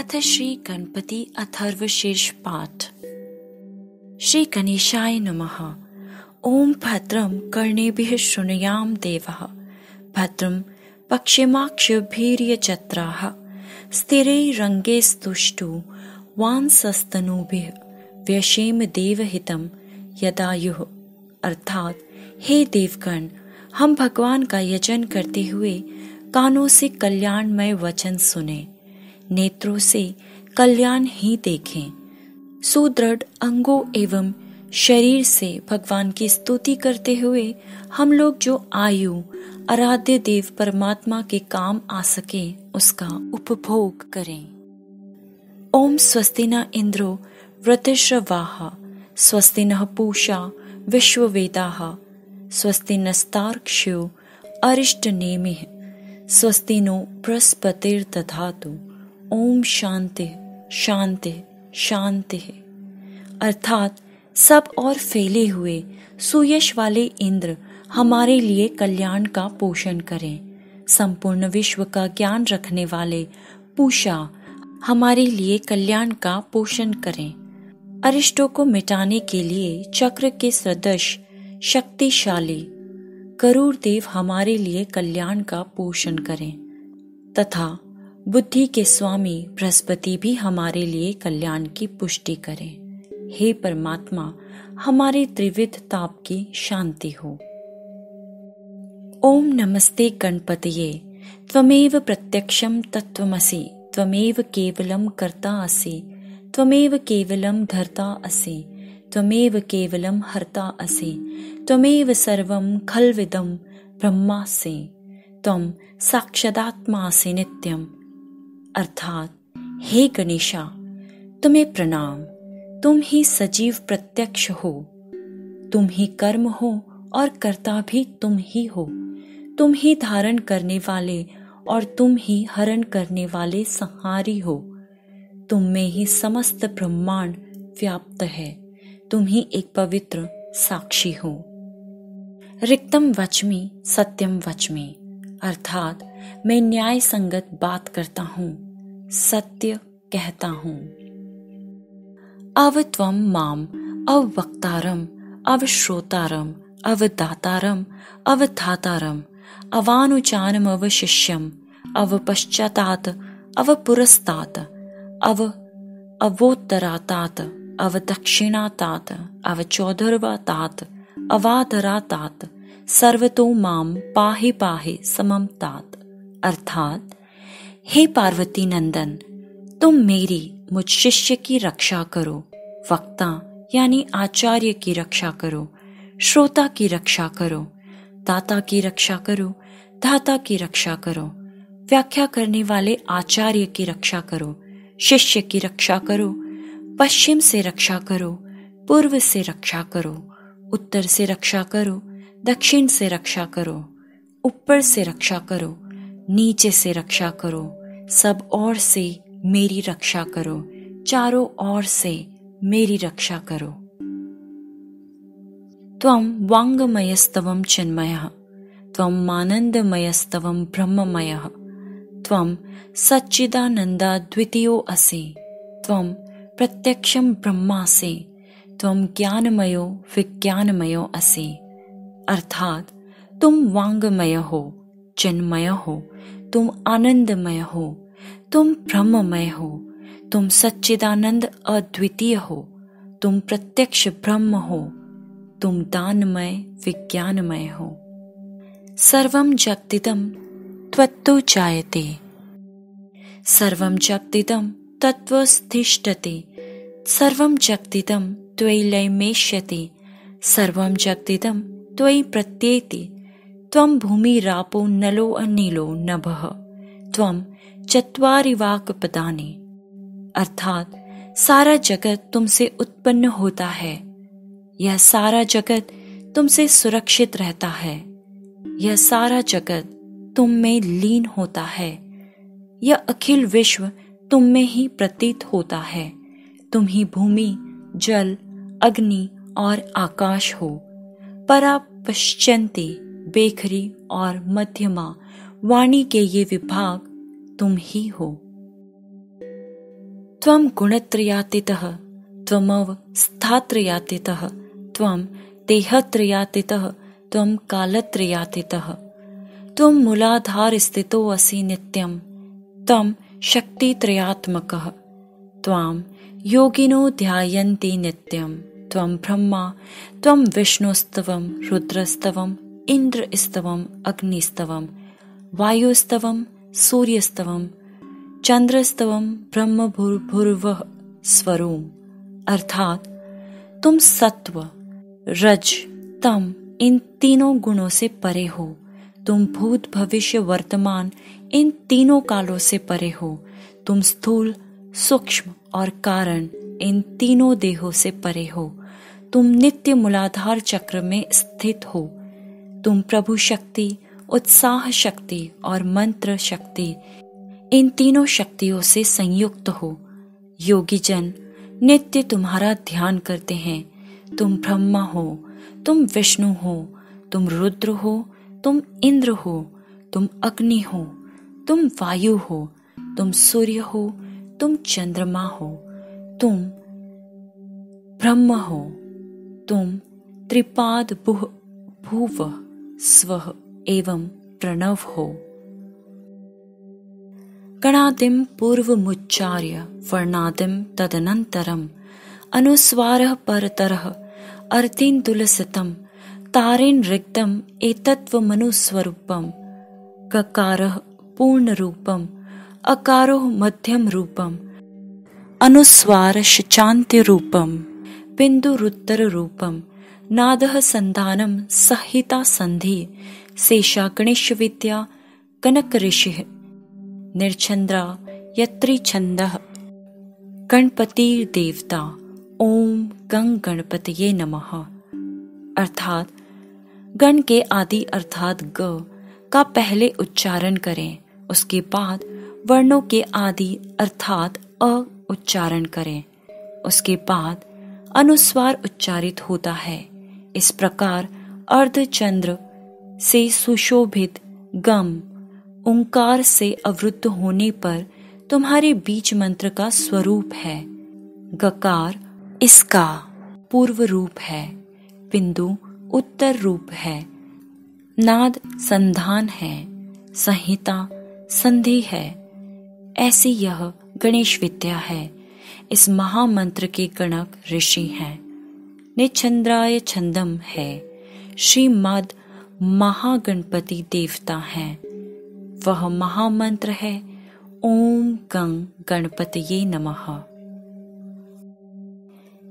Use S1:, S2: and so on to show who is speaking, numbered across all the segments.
S1: अथ श्री गणपति अथर्वशीर्ष पाठ। श्री गणेशाय नमः। ओम भद्रं कर्णेभिः शृणुयाम देवः, भद्रं पश्येमाक्षभिर्यजत्राः, स्थिरैरङ्गैस्तुष्टु वांसस्तनूभिः व्यशेम देवहितं यदायुः। अर्थात, हे देवगण, हम भगवान का यजन करते हुए कानों से कल्याणमय वचन सुने, नेत्रों से कल्याण ही देखें, सुदृढ़ अंगों एवं शरीर से भगवान की स्तुति करते हुए हम लोग जो आयु आराध्य देव परमात्मा के काम आ सके उसका उपभोग करें। ओम स्वस्ति न इंद्रो वृद्धश्रवाः, स्वस्ति नः पूषा विश्ववेदाः, स्वस्ति नस्तार्क्ष्यो अरिष्टनेमिः, स्वस्ति नो बृहस्पतिर्दधातु। ओम शांति शांति शांति। अर्थात, सब और फैले हुए सुयश वाले इंद्र हमारे लिए कल्याण का पोषण करें। संपूर्ण विश्व का ज्ञान रखने वाले पूषा हमारे लिए कल्याण का पोषण करें। अरिष्टों को मिटाने के लिए चक्र के सदृश शक्तिशाली गरुड़ देव हमारे लिए कल्याण का पोषण करें, तथा बुद्धि के स्वामी बृहस्पति भी हमारे लिए कल्याण की पुष्टि करें। हे परमात्मा, हमारे त्रिविध ताप की शांति हो। ओम नमस्ते गणपतये, त्वमेव प्रत्यक्षं तत्त्वमसि, त्वमेव केवलं कर्ता असि, त्वमेव केवलं धर्ता असि, त्वमेव केवलं हर्ता असि, त्वमेव सर्वं खल्विदं ब्रह्मासि, त्वं साक्षादात्मासि नित्यम्। अर्थात, हे गणेशा, तुम्हें प्रणाम, तुम ही सजीव प्रत्यक्ष हो, तुम ही कर्म हो और कर्ता भी तुम ही हो, तुम ही धारण करने वाले और तुम ही हरण करने वाले संहारी हो, तुम में ही समस्त ब्रह्मांड व्याप्त है, तुम ही एक पवित्र साक्षी हो। रिक्तम वच्मि सत्यम वच्मि, अर्थात मैं न्याय संगत बात करता हूँ, सत्य कहता हूँ। अवत्वम माम अवक्तारम अवश्रोतारम अवदातारम अवधातारम अवानुचानम अवशिष्यम अवपश्चातात अवपुरस्तात अवोत्तरातात अवदक्षिणातात अवचौधर्वातात अवाधरातात सर्वतो माम पाहि पाहि समम तात। अर्थात, हे पार्वती नंदन, तुम मेरी मुझ शिष्य की रक्षा करो, वक्ता यानी आचार्य की रक्षा करो, श्रोता की रक्षा करो, दाता की रक्षा करो, धाता की रक्षा करो, व्याख्या करने वाले आचार्य की रक्षा करो, शिष्य की रक्षा करो, पश्चिम से रक्षा करो, पूर्व से रक्षा करो, उत्तर से रक्षा करो, दक्षिण से रक्षा करो, ऊपर से रक्षा करो, नीचे से रक्षा करो, सब ओर से मेरी रक्षा करो, चारों ओर से मेरी रक्षा करो। त्वं वाङ्मयस्तवं चिन्मयः, त्वं आनन्दमयस्तवं ब्रह्ममयः, त्वं सच्चिदानन्दाद्वितीयो असि, त्वं प्रत्यक्षं ब्रह्मासि, त्वं ज्ञानमयो विज्ञानमयो असि। अर्थात, तुम वाङ्मय हो, चिन्मय हो, तुम आनंदमय हो, तुम ब्रह्ममय हो, तुम सच्चिदानंद अद्वितीय हो, तुम प्रत्यक्ष ब्रह्म हो, तुम दानमय विज्ञानमय हो। सर्वं जगदिदं त्वत्तो जायते, सर्वं जगदिदं तत्त्वस्थिष्ठते, सर्वं जगदिदं त्वयि लयमेष्यति, सर्वं जगदिदं त्वयि प्रत्येति, त्वं भूमिरापो नलो अनिलो नभः, त्वं चत्वारि वाक्पदानि। अर्थात, सारा जगत तुमसे उत्पन्न होता है, यह सारा जगत तुमसे सुरक्षित रहता है, यह सारा जगत तुम में लीन होता है, यह अखिल विश्व तुम में ही प्रतीत होता है, तुम ही भूमि, जल, अग्नि और आकाश हो। परा पश्चन्ति, बेखरी और मध्यमा वाणी के ये विभाग तुम ही हो। त्वं गुणत्रयातीतः त्वमवस्थात्रयातीतः त्वं देहत्रयातीतः त्वं कालत्रयातीतः त्वं मूलाधारस्थितो असि नित्यं त्वं शक्तित्रयात्मकः त्वां योगिनो ध्यायन्ति नित्यं त्वं ब्रह्मा त्वं विष्णुस्तवं रुद्रस्तवं इंद्रस्तवं अग्निस्तवं वायुस्तवं सूर्यस्तवं चंद्रस्तवं ब्रह्म भूर्भुवः स्वरूम। अर्थात तुम सत्व रज तम इन तीनों गुणों से परे हो। तुम भूत भविष्य वर्तमान इन तीनों कालों से परे हो। तुम स्थूल सूक्ष्म और कारण इन तीनों देहों से परे हो। तुम नित्य मूलाधार चक्र में स्थित हो। तुम प्रभु शक्ति, उत्साह शक्ति और मंत्र शक्ति इन तीनों शक्तियों से संयुक्त हो। योगी जन नित्य तुम्हारा ध्यान करते हैं। तुम ब्रह्मा हो, तुम विष्णु हो, तुम रुद्र हो, तुम इंद्र हो, तुम अग्नि हो, तुम वायु हो, तुम सूर्य हो, तुम चंद्रमा हो, तुम ब्रह्म हो, तुम त्रिपाद भूव स्वः एवं प्रणव हो। गणादिम पूर्वमुच्चार्य वर्णादिम तदनंतरम अनुस्वारः परतरः अर्थिन्दुलसितं तारेण रिक्तम् एतत्त्वमनुस्वरूपम् ककारः पूर्णरूपम् अकारो मध्यम रूपम् अनुस्वार शचान्त्य रूपम् बिन्दुरुत्तर रूपम् नादः संधानम् संहिता संधि शेषा गणेश विद्या कनक ऋषिः निर्छन्द्रा यत्री छन्दः गणपति देवता। ओम गंग गणपतये नमः। अर्थात गण के आदि अर्थात ग का पहले उच्चारण करें, उसके बाद वर्णों के आदि अर्थात अ उच्चारण करें, उसके बाद अनुस्वार उच्चारित होता है। इस प्रकार अर्धचंद्र से सुशोभित गम ओंकार से अवरुद्ध होने पर तुम्हारे बीज मंत्र का स्वरूप है। गकार इसका पूर्व रूप है, बिंदु उत्तर रूप है, नाद संधान है, संहिता संधि है। ऐसी यह गणेश विद्या है। इस महामंत्र के गणक ऋषि हैं। निछन्द्राय छंदम है, श्रीमद् महागणपति देवता हैं। वह महामंत्र है ओम गंग गणपतये नमः।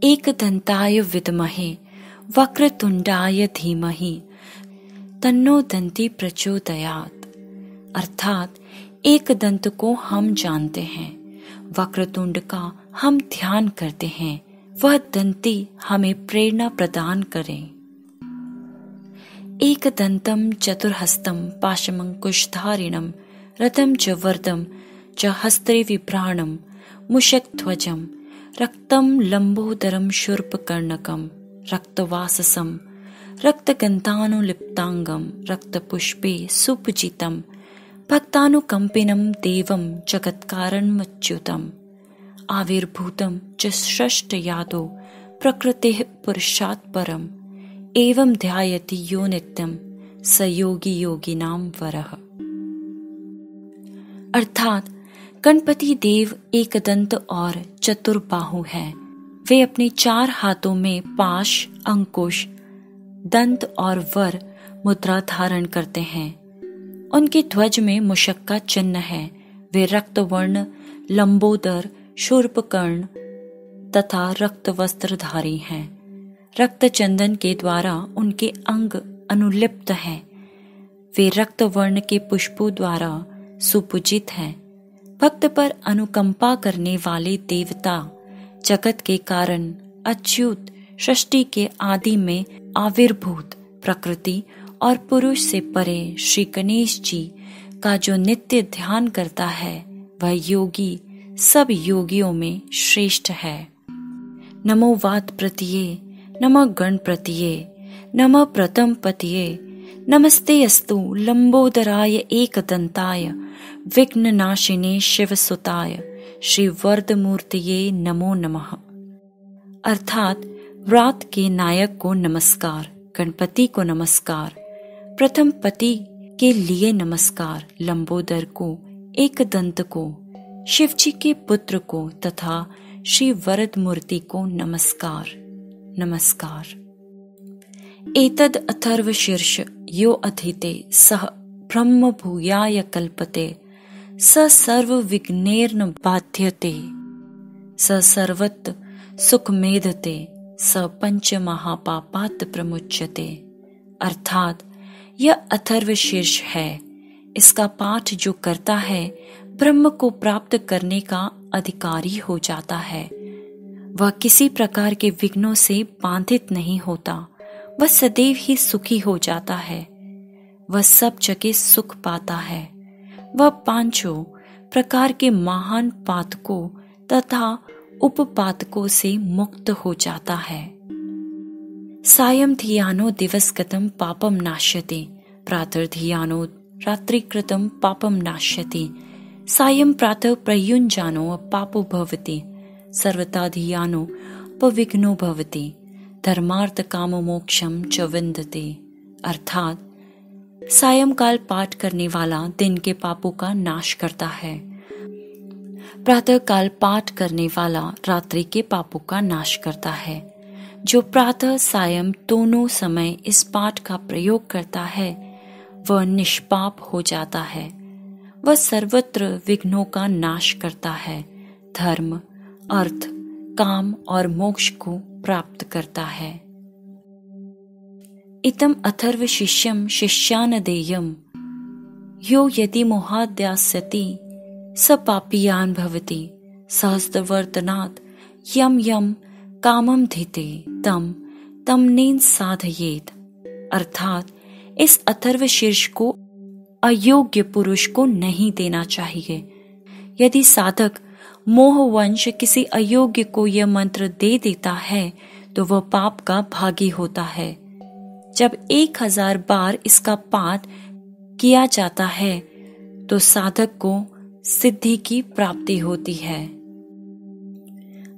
S1: एकदंताय विद्महे वक्रतुंडाय धीमहि तन्नो दंती प्रचोदयात्। अर्थात एक दंत को हम जानते हैं, वक्रतुंड का हम ध्यान करते हैं, वह दंती हमें प्रेरणा प्रदान करें। एक दंतम चतुर्हस्तम पाशमंकुशधारिणम रथम च वरदम च हस्ते विभ्राणम मुषकध्वजम रक्तम लंबोदरम शूर्पकर्णकम रक्तवाससम रक्तगंधानुलिप्तांगम रक्तपुष्पे सुपूजितम भक्तानुकंपिनम देवम जगत्कारणमच्युतम आविर्भूतम च षष्ठ यादो प्रकृतेः पुरुषात् परम एवं ध्यायति यो नित्यम स योगी योगिनां वरः। अर्थात गणपति देव एकदंत और चतुर्बाहु हैं। वे अपने 4 हाथों में पाश, अंकुश, दंत और वर मुद्रा धारण करते हैं। उनके ध्वज में मुषक का चिन्ह है। वे रक्तवर्ण, लंबोदर, शूर्पकर्ण तथा रक्त वस्त्रधारी हैं। रक्त चंदन के द्वारा उनके अंग अनुलिप्त हैं। वे रक्त वर्ण के पुष्पों द्वारा सुपूजित हैं। भक्त पर अनुकंपा करने वाले देवता, जगत के कारण, अच्युत, सृष्टि के आदि में आविर्भूत, प्रकृति और पुरुष से परे श्री गणेश जी का जो नित्य ध्यान करता है वह योगी सब योगियों में श्रेष्ठ है। नमो वात प्रतिये, नमः गण प्रतिये, नमः प्रथम पतिये, नमस्ते अस्तु लंबोदराय एकदंताय विघ्ननाशिने शिवसुताय श्री वरदमूर्तये नमो नमः। अर्थात व्रत के नायक को नमस्कार, गणपति को नमस्कार, प्रथम पति के लिए नमस्कार, लंबोदर को, एकदंत को, शिव जी के पुत्र को तथा श्री वरद मूर्ति को नमस्कार नमस्कार। एतद अथर्व शीर्ष यो अधीते सह ब्रह्म भूयाय कल्पते स सर्व विघ्नेर्न बाध्यते स सर्वत्र सुख मेधते स पंच महापापात् प्रमुच्यते। अर्थात यह अथर्व शीर्ष है। इसका पाठ जो करता है ब्रह्म को प्राप्त करने का अधिकारी हो जाता है। वह किसी प्रकार के विघ्नों से बाधित नहीं होता। वह सदैव ही सुखी हो जाता है। वह सब जगह सुख पाता है। वह पांचों प्रकार के महान पातकों तथा उपपातकों से मुक्त हो जाता है। सायं धियानो दिवसगतं पापम नाश्यते, प्रातर्धियानो रात्रिकृतं पापम नाश्यते, सायं प्रातः प्रयुञ्जानो पापो भवति, सर्वथा धियानो पविघ्नो भवति, धर्मार्थ काम मोक्षम च विन्दते। अर्थात सायंकाल पाठ करने वाला दिन के पापों का नाश करता है, प्रातः काल पाठ करने वाला रात्रि के पापों का नाश करता है। जो प्रातः सायं दोनों समय इस पाठ का प्रयोग करता है वह निष्पाप हो जाता है। वह सर्वत्र विघ्नों का नाश करता है, धर्म, अर्थ, काम और मोक्ष को प्राप्त करता है। इतम अथर्व शिष्यम शिष्यानदेयम यो यदि मोहाद्यास्यति स पापीयान भवति, सहस्रवर्तनात् यम यम कामम धीते तम तम नेन साधयेत। अर्थात इस अथर्व शीर्ष को अयोग्य पुरुष को नहीं देना चाहिए। यदि साधक मोहवंश किसी अयोग्य को यह मंत्र दे देता है तो वह पाप का भागी होता है। जब 1000 बार इसका पाठ किया जाता है तो साधक को सिद्धि की प्राप्ति होती है।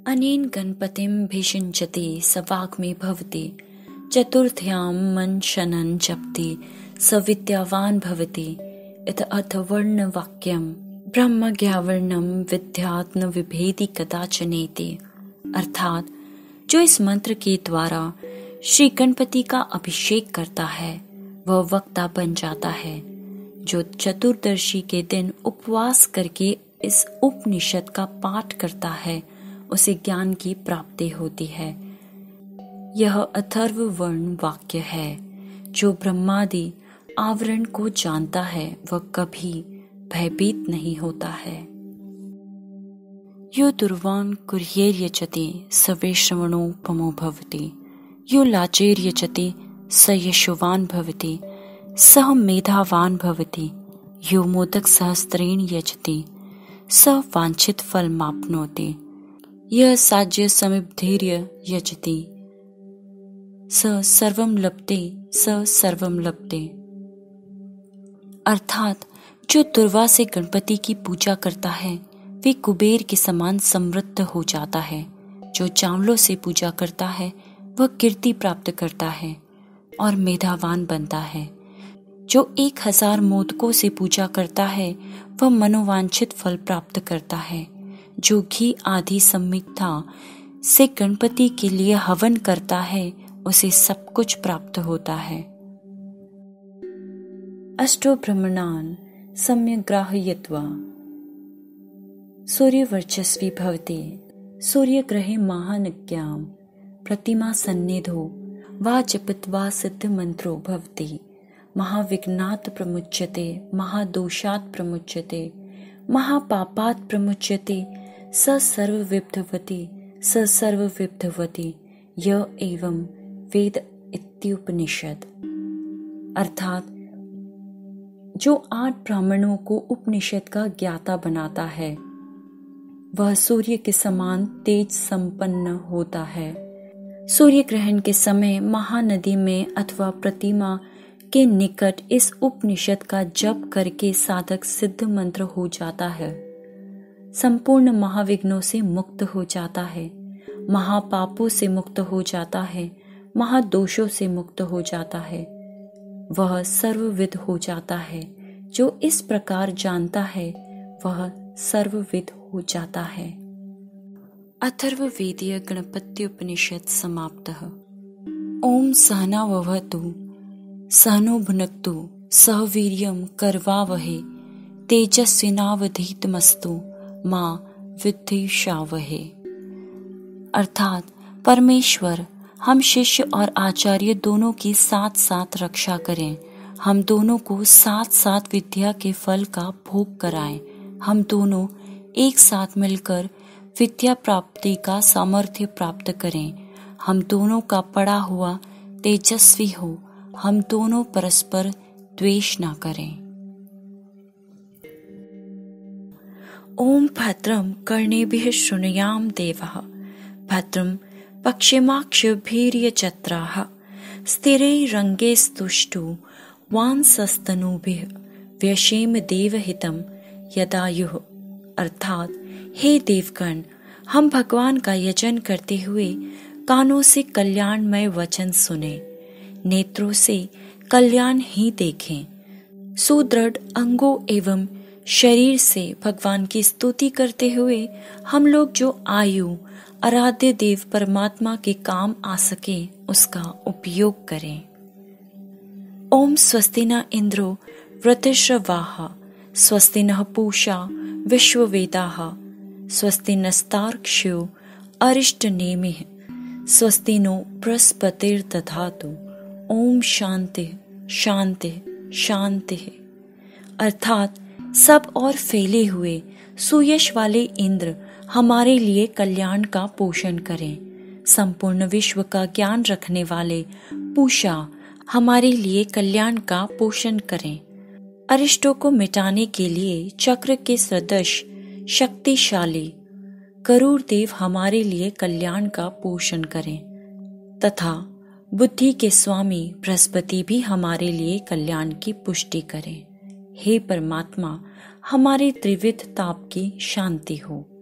S1: अनेन गणपतिं भिषिञ्चते स वाग्मी भवति, चतुर्थ्यां मंशनं जपति स विद्यावान भवति। इत अर्थवर्ण वाक्यम ब्रह्मज्ञावर्णम विद्यात्म विभेदी कदाचनेति। अर्थात जो इस मंत्र के द्वारा श्री गणपति का अभिषेक करता है वह वक्ता बन जाता है। जो चतुर्दशी के दिन उपवास करके इस उपनिषद का पाठ करता है उसे ज्ञान की प्राप्ति होती है। यह अथर्व वर्ण वाक्य है। जो ब्रह्मादि आवरण को जानता है वह कभी भयभीत नहीं होता है। यो दुर्वान कुर्येर्यचते स वैश्रवणोपमो भवति, यो लाचेर्यचते स यशोवान भवति, सह मेधावान भवति, यो मोदक सहस्त्रेण यजति स वांछित फलमाप्नोति, यह साज्य समिद्धीर्य यजति स सर्वम लभते स सर्वम लभते। अर्थात जो दुर्वा से गणपति की पूजा करता है वे कुबेर के समान समृद्ध हो जाता है। जो चावलों से पूजा करता है वह कीर्ति प्राप्त करता है और मेधावान बनता है। जो 1000 मोदकों से पूजा करता है वह मनोवांछित फल प्राप्त करता है। जो घी आदि सम्मिथा से गणपति के लिए हवन करता है उसे सब कुछ प्राप्त होता है। अष्टो ब्रह्मणान सम्यक् ग्राहयित्वा सूर्यवर्चस्वी भवति, सूर्यग्रहे महानज्ञां प्रतिमा सन्निधो वा जपित्वा सिद्ध मंत्रो भवति, महाविघ्नात् प्रमुच्यते, महादोषात् प्रमुच्यते, महापापात् प्रमुच्यते, स सर्वविद्धवति स सर्वविद्धवति य एवं वेद इत्युपनिषद। अर्थात जो 8 ब्राह्मणों को उपनिषद का ज्ञाता बनाता है वह सूर्य के समान तेज संपन्न होता है। सूर्य ग्रहण के समय महानदी में अथवा प्रतिमा के निकट इस उपनिषद का जप करके साधक सिद्ध मंत्र हो जाता है। संपूर्ण महाविघ्नों से मुक्त हो जाता है, महापापों से मुक्त हो जाता है, महादोषों से मुक्त हो जाता है। वह सर्वविद हो जाता है। जो इस प्रकार जानता है वह सर्वविद हो जाता है। अथर्ववेदीय गणपत्युपनिषद समाप्तः। ओम सहना ववतु सहनो भुनक्तु सह वीर्यं करवावहै तेजस्विनावधीतमस्तु मां विद्विषावहै। अर्थात परमेश्वर हम शिष्य और आचार्य दोनों की साथ साथ रक्षा करें, हम दोनों को साथ साथ विद्या के फल का भोग कराएं, हम दोनों एक साथ मिलकर विद्या प्राप्ति का सामर्थ्य प्राप्त करें, हम दोनों का पड़ा हुआ तेजस्वी हो, हम दोनों परस्पर द्वेष न करें। ओम भद्रं कर्णेभिः शृणुयाम देवः भद्रं पश्चिमाक्षभिर्यजत्राः स्थिरैरङ्गैस्तुष्टु वांसस्तनूभिः व्यशेम देवहितं यदायुः। अर्थात हे देवगण, हम भगवान का यजन करते हुए कानों से कल्याणमय वचन सुने, नेत्रों से कल्याण ही देखें, सुदृढ़ अंगों एवं शरीर से भगवान की स्तुति करते हुए हम लोग जो आयु आराध्य देव परमात्मा के काम आ सके उसका उपयोग करें। ओम स्वस्ति न इंद्रो वृत्रश्रवाः स्वस्ति नः पूषा विश्ववेदाः स्वस्ति नस्तार्क्ष्यो अरिष्टनेमिः स्वस्ति नो बृहस्पतिर्दधातु। ओम शांति शांति शांति। अर्थात सब और फैले हुए सुयश वाले इंद्र हमारे लिए कल्याण का पोषण करें, संपूर्ण विश्व का ज्ञान रखने वाले पूषा हमारे लिए कल्याण का पोषण करें, अरिष्टों को मिटाने के लिए चक्र के सदृश शक्तिशाली गरुड़ देव हमारे लिए कल्याण का पोषण करें, तथा बुद्धि के स्वामी बृहस्पति भी हमारे लिए कल्याण की पुष्टि करें। हे परमात्मा, हमारे त्रिविध ताप की शांति हो।